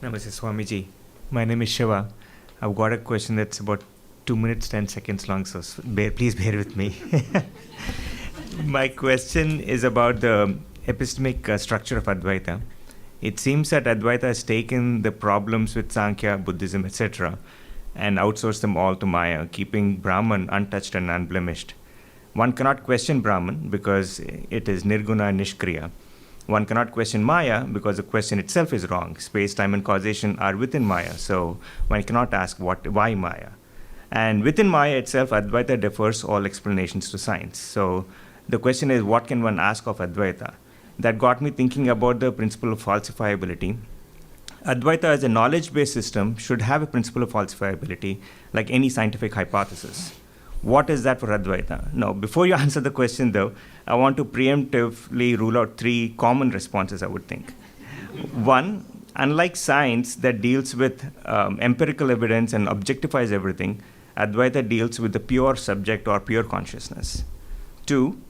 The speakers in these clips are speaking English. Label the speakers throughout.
Speaker 1: Namaste Swamiji. My name is Shiva. I've got a question that's about 2 minutes 10 seconds long, so please bear with me. My question is about the epistemic structure of Advaita. It seems that Advaita has taken the problems with Sankhya, Buddhism, etc., and outsourced them all to Maya, keeping Brahman untouched and unblemished. One cannot question Brahman because it is nirguna and nishkriya. One cannot question Maya because the question itself is wrong. Space, time, and causation are within Maya, so one cannot ask why Maya. And within Maya itself, Advaita defers all explanations to science. So the question is, what can one ask of Advaita? That got me thinking about the principle of falsifiability. Advaita as a knowledge-based system should have a principle of falsifiability, like any scientific hypothesis. What is that for Advaita? Now, before you answer the question, though, I want to preemptively rule out 3 common responses, I would think. One, unlike science that deals with empirical evidence and objectifies everything, Advaita deals with the pure subject or pure consciousness. 2,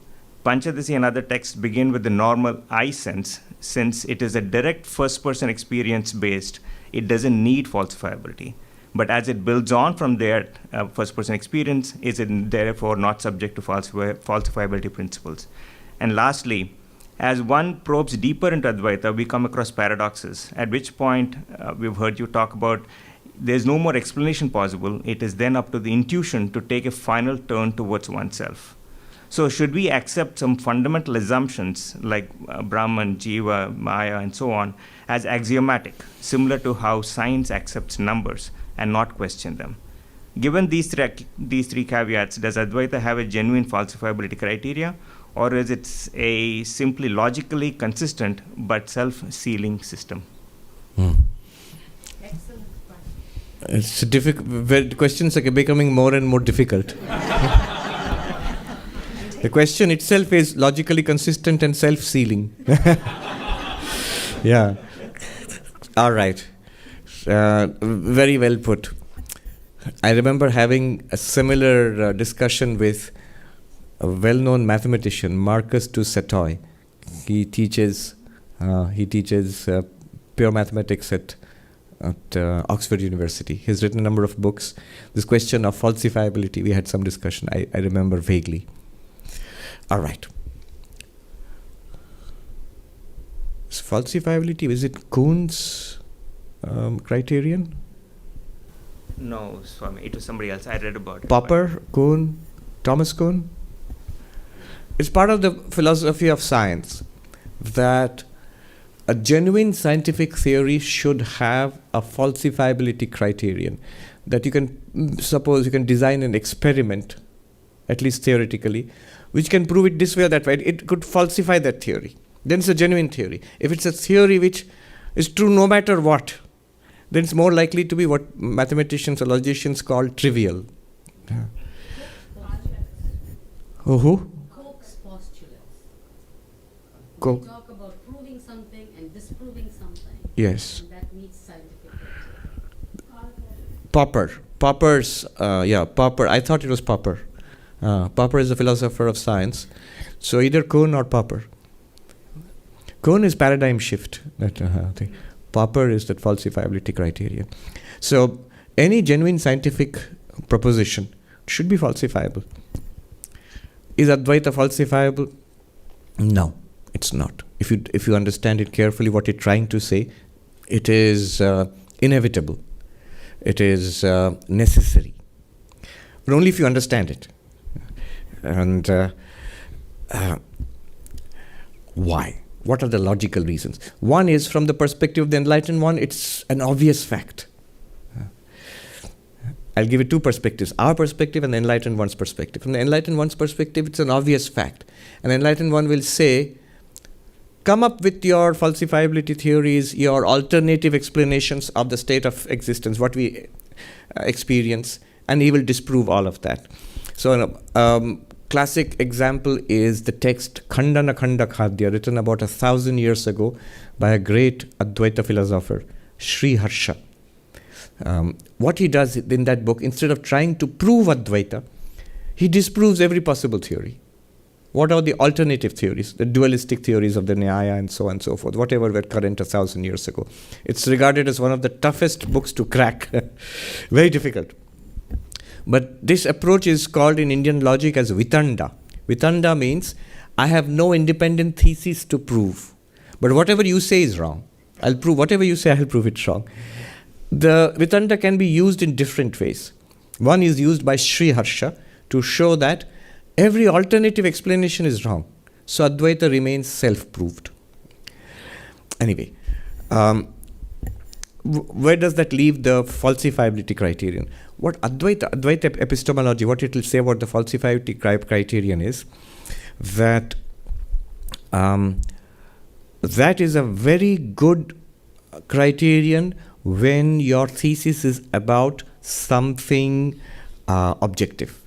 Speaker 1: Panchadasi and other texts begin with the normal I sense. Since it is a direct first-person experience based, it doesn't need falsifiability. But as it builds on from there, first-person experience is therefore not subject to falsifiability principles. And lastly, as one probes deeper into Advaita, we come across paradoxes, at which point we've heard you talk about there's no more explanation possible. It is then up to the intuition to take a final turn towards oneself. So should we accept some fundamental assumptions like Brahman, Jiva, Maya, and so on as axiomatic, similar to how science accepts numbers, and not question them? Given these three caveats, does Advaita have a genuine falsifiability criteria, or is it a simply logically consistent but self-sealing system?
Speaker 2: Excellent question.
Speaker 3: It's difficult. Questions are becoming more and more difficult. The question itself is logically consistent and self-sealing. Yeah. All right. Very well put. I remember having a similar discussion with a well-known mathematician, Marcus du Sautoy. He teaches pure mathematics at Oxford University. He's written a number of books. This question of falsifiability, we had some discussion. I remember vaguely. All right. Falsifiability, is it Kuhn's criterion?
Speaker 1: No, Swami, it was somebody else. I read about it.
Speaker 3: Popper, Kuhn, Thomas Kuhn? It's part of the philosophy of science that a genuine scientific theory should have a falsifiability criterion. That you can, suppose you can design an experiment, at least theoretically, which can prove it this way or that way. It could falsify that theory. Then it's a genuine theory. If it's a theory which is true no matter what, then it's more likely to be what mathematicians or logicians call trivial. Yeah. Who?
Speaker 2: Koch's postulates.
Speaker 3: Koch.
Speaker 2: We talk about proving something and disproving something.
Speaker 3: Yes.
Speaker 2: And that meets scientific criteria.
Speaker 3: Popper. Popper. I thought it was Popper. Popper is a philosopher of science. So either Kuhn or Popper. Kuhn is paradigm shift. Thing. Popper is that falsifiability criterion. So any genuine scientific proposition should be falsifiable. Is Advaita falsifiable? No, it's not. If you understand it carefully, what it's trying to say, it is inevitable. It is necessary. But only if you understand it. And why? What are the logical reasons? One is, from the perspective of the enlightened one, it's an obvious fact. I'll give you 2 perspectives, our perspective and the enlightened one's perspective. From the enlightened one's perspective, it's an obvious fact. An enlightened one will say, come up with your falsifiability theories, your alternative explanations of the state of existence, what we experience, and he will disprove all of that. So classic example is the text Khandana Khanda Khadya, written about 1,000 years ago by a great Advaita philosopher, Sri Harsha. What he does in that book, instead of trying to prove Advaita, he disproves every possible theory. What are the alternative theories, the dualistic theories of the Nyaya and so on and so forth, whatever were current 1,000 years ago? It's regarded as one of the toughest books to crack. Very difficult. But this approach is called in Indian logic as Vitanda. Vitanda means I have no independent thesis to prove. But whatever you say is wrong. I'll prove whatever you say, I'll prove it wrong. The Vitanda can be used in different ways. One is used by Sri Harsha to show that every alternative explanation is wrong. So Advaita remains self-proved. Anyway, where does that leave the falsifiability criterion? What Advaita epistemology, what it will say about the falsifiability criterion is that that is a very good criterion when your thesis is about something objective.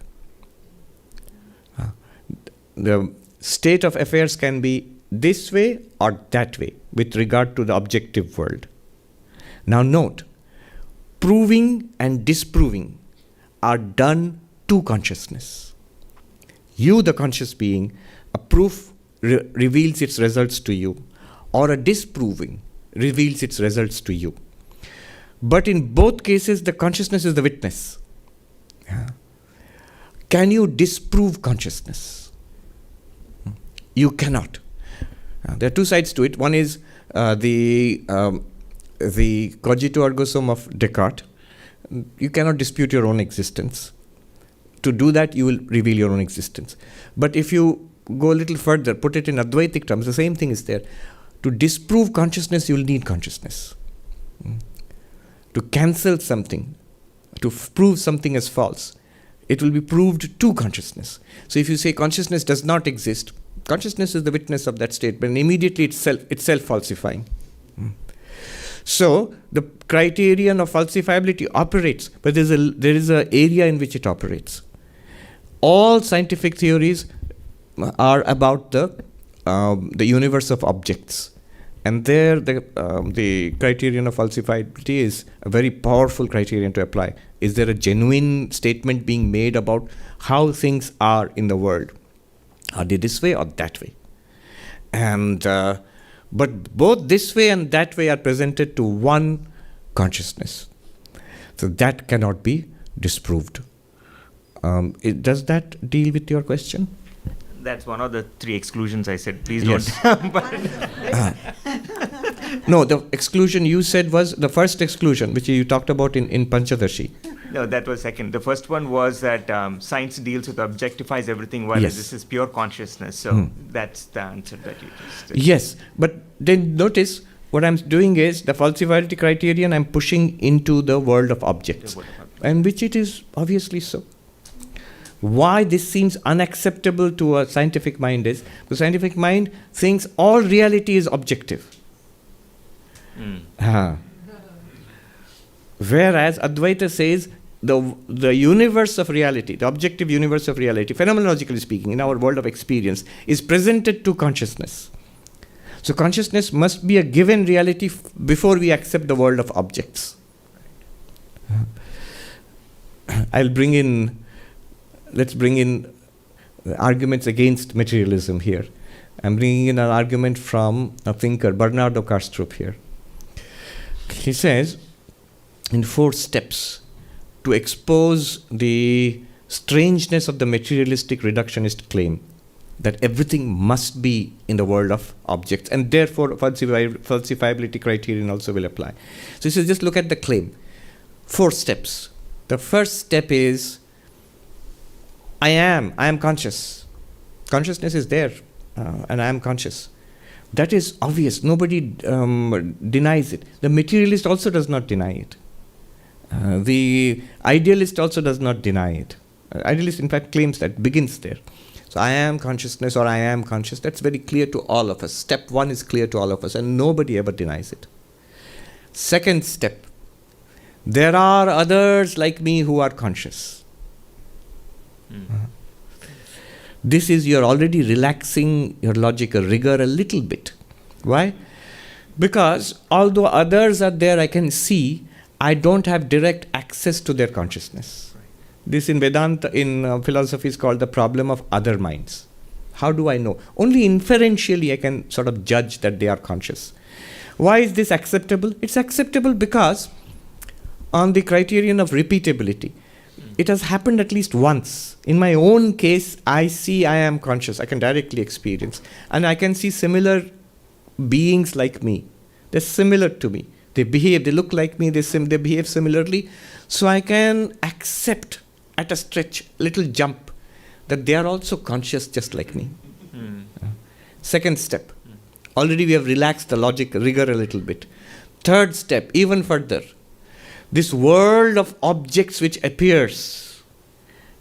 Speaker 3: The state of affairs can be this way or that way with regard to the objective world. Now note, proving and disproving are done to consciousness. You, the conscious being, a proof reveals its results to you, or a disproving reveals its results to you. But in both cases, the consciousness is the witness. Can you disprove consciousness? You cannot. There are two sides to it. One is the cogito ergo sum of Descartes. You cannot dispute your own existence. To do that, you will reveal your own existence. But if you go a little further, put it in Advaitic terms, the same thing is there. To disprove consciousness, you will need consciousness. To cancel something, to prove something as false, it will be proved to consciousness. So if you say consciousness does not exist, consciousness is the witness of that statement, and immediately it's self-falsifying. So the criterion of falsifiability operates, but there is an area in which it operates. All scientific theories are about the universe of objects, and there the criterion of falsifiability is a very powerful criterion to apply. Is there a genuine statement being made about how things are in the world? Are they this way or that way? And but both this way and that way are presented to one consciousness. So that cannot be disproved. Does that deal with your question?
Speaker 1: That's one of the three exclusions I said. Please
Speaker 3: Yes.
Speaker 1: don't.
Speaker 3: No, the exclusion you said was the first exclusion, which you talked about in Panchadashi.
Speaker 1: No, that was second. The first one was that science deals with objectifies everything, while
Speaker 3: Yes.
Speaker 1: this is pure consciousness. So that's the answer that you just did.
Speaker 3: Yes, but then notice what I'm doing is the falsifiability criterion I'm pushing into the world of objects,
Speaker 1: The world of objects.
Speaker 3: and which it is obviously so. Why this seems unacceptable to a scientific mind is the scientific mind thinks all reality is objective. Whereas Advaita says the universe of reality, the objective universe of reality, phenomenologically speaking, in our world of experience, is presented to consciousness. So consciousness must be a given reality before we accept the world of objects. Let's bring in arguments against materialism here. I'm bringing in an argument from a thinker, Bernardo Kastrup here. He says, in 4 steps, to expose the strangeness of the materialistic reductionist claim that everything must be in the world of objects, and therefore falsifiability criterion also will apply. So he says, just look at the claim. 4 steps. The first step is, I am conscious. Consciousness is there, and I am conscious. That is obvious. Nobody denies it. The materialist also does not deny it. The idealist also does not deny it. Idealist, in fact, claims that, begins there. So I am consciousness, or I am conscious. That's very clear to all of us. Step 1 is clear to all of us, and nobody ever denies it. Second step, there are others like me who are conscious. This is, you're already relaxing your logical rigor a little bit. Why? Because although others are there, I can see, I don't have direct access to their consciousness. This in Vedanta, in philosophy is called the problem of other minds. How do I know? Only inferentially I can sort of judge that they are conscious. Why is this acceptable? It's acceptable because on the criterion of repeatability, it has happened at least once. In my own case, I see I am conscious. I can directly experience. And I can see similar beings like me. They're similar to me. They look like me, they behave similarly. So I can accept at a stretch, little jump, that they are also conscious just like me. Second step. Already we have relaxed the logic rigor a little bit. Third step, even further. This world of objects which appears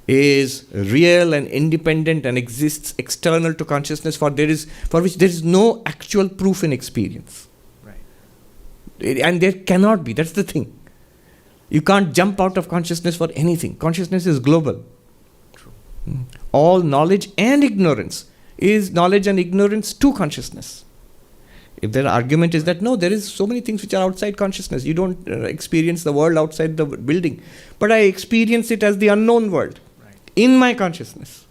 Speaker 3: is real and independent and exists external to consciousness for which there is no actual proof in experience. Right. And there cannot be. That's the thing. You can't jump out of consciousness for anything. Consciousness is global. True. All knowledge and ignorance is knowledge and ignorance to consciousness. If their argument is that no, there is so many things which are outside consciousness. You don't experience the world outside the building. But I experience it as the unknown world. Right. In my consciousness.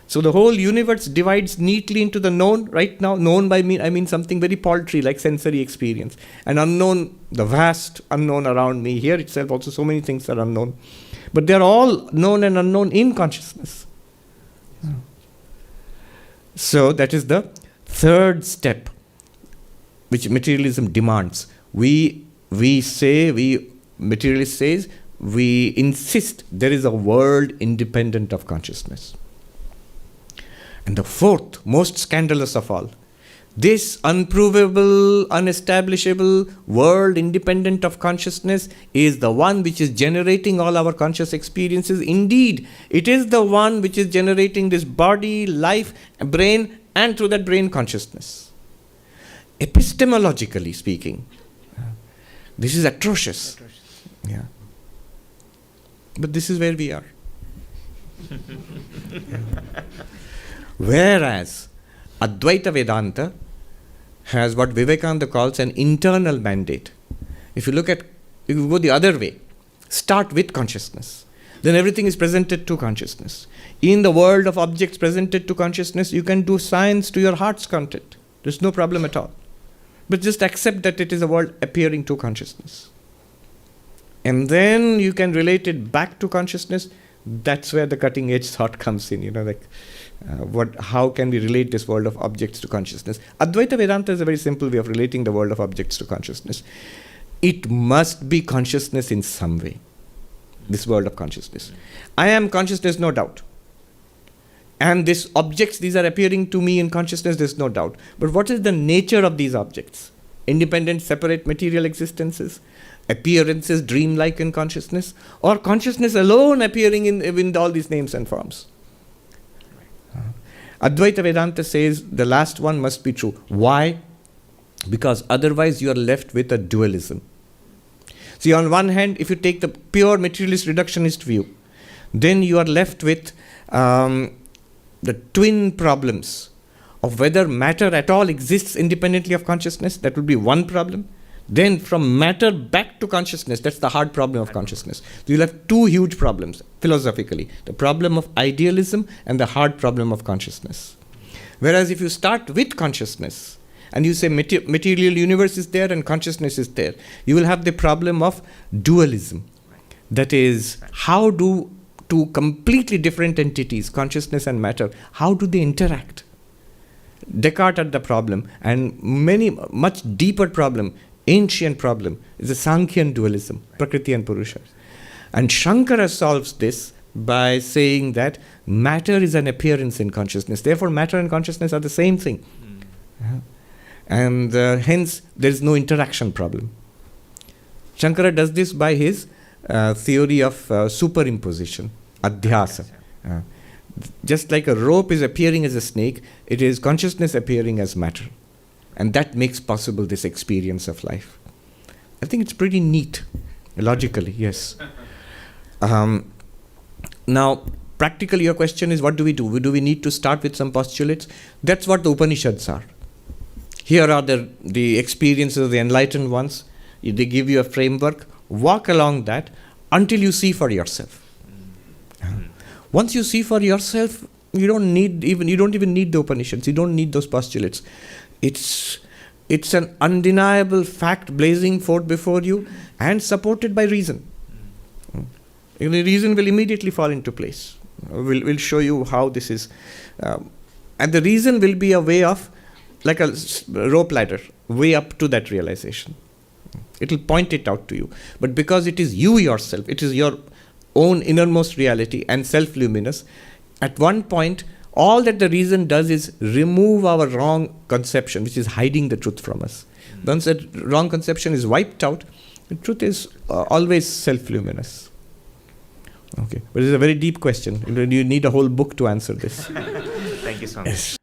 Speaker 3: So the whole universe divides neatly into the known. Right now, known by me, I mean something very paltry like sensory experience. And unknown, the vast unknown around me. Here itself also so many things are unknown. But they are all known and unknown in consciousness. So that is the third step which materialism demands. Materialist says, we insist there is a world independent of consciousness. And the fourth, most scandalous of all, this unprovable, unestablishable world independent of consciousness is the one which is generating all our conscious experiences. Indeed, it is the one which is generating this body, life, brain, and through that brain consciousness. Epistemologically speaking, this is atrocious. Yeah. But this is where we are. Whereas Advaita Vedanta has what Vivekananda calls an internal mandate. If you go the other way, start with consciousness. Then everything is presented to consciousness. In the world of objects presented to consciousness, you can do science to your heart's content. There's no problem at all. But just accept that it is a world appearing to consciousness. And then you can relate it back to consciousness. That's where the cutting edge thought comes in. How can we relate this world of objects to consciousness? Advaita Vedanta is a very simple way of relating the world of objects to consciousness. It must be consciousness in some way. This world of consciousness. I am consciousness, no doubt. And these objects, these are appearing to me in consciousness, there's no doubt. But what is the nature of these objects? Independent, separate material existences? Appearances, dreamlike in consciousness? Or consciousness alone appearing in all these names and forms? Advaita Vedanta says the last one must be true. Why? Because otherwise you are left with a dualism. See, on one hand, if you take the pure materialist reductionist view, then you are left with the twin problems of whether matter at all exists independently of consciousness. That would be one problem. Then from matter back to consciousness, that's the hard problem of consciousness. So you'll have two huge problems philosophically. The problem of idealism and the hard problem of consciousness. Whereas if you start with consciousness, and you say material universe is there and consciousness is there, you will have the problem of dualism. That is, how do two completely different entities, consciousness and matter, how do they interact? Descartes had the problem, and much deeper problem, ancient problem, is the Sankhyan dualism, Prakriti and Purusha. And Shankara solves this by saying that matter is an appearance in consciousness. Therefore, matter and consciousness are the same thing. And hence, there is no interaction problem. Shankara does this by his theory of superimposition, adhyasa. Just like a rope is appearing as a snake, it is consciousness appearing as matter. And that makes possible this experience of life. I think it's pretty neat, logically, yes. Now, practically your question is, what do we do? Do we need to start with some postulates? That's what the Upanishads are. Here are the experiences of the enlightened ones. They give you a framework. Walk along that until you see for yourself. Once you see for yourself, You don't even need the Upanishads. You don't need those postulates. It's an undeniable fact blazing forth before you and supported by reason. The reason will immediately fall into place. We'll show you how this is. And the reason will be a way of, like a rope ladder, way up to that realization. It will point it out to you. But because it is you yourself, it is your own innermost reality and self-luminous, at one point, all that the reason does is remove our wrong conception, which is hiding the truth from us. Once that wrong conception is wiped out, the truth is always self-luminous. Okay, but it's a very deep question. You need a whole book to answer this.
Speaker 1: Thank you so much.
Speaker 3: Yes.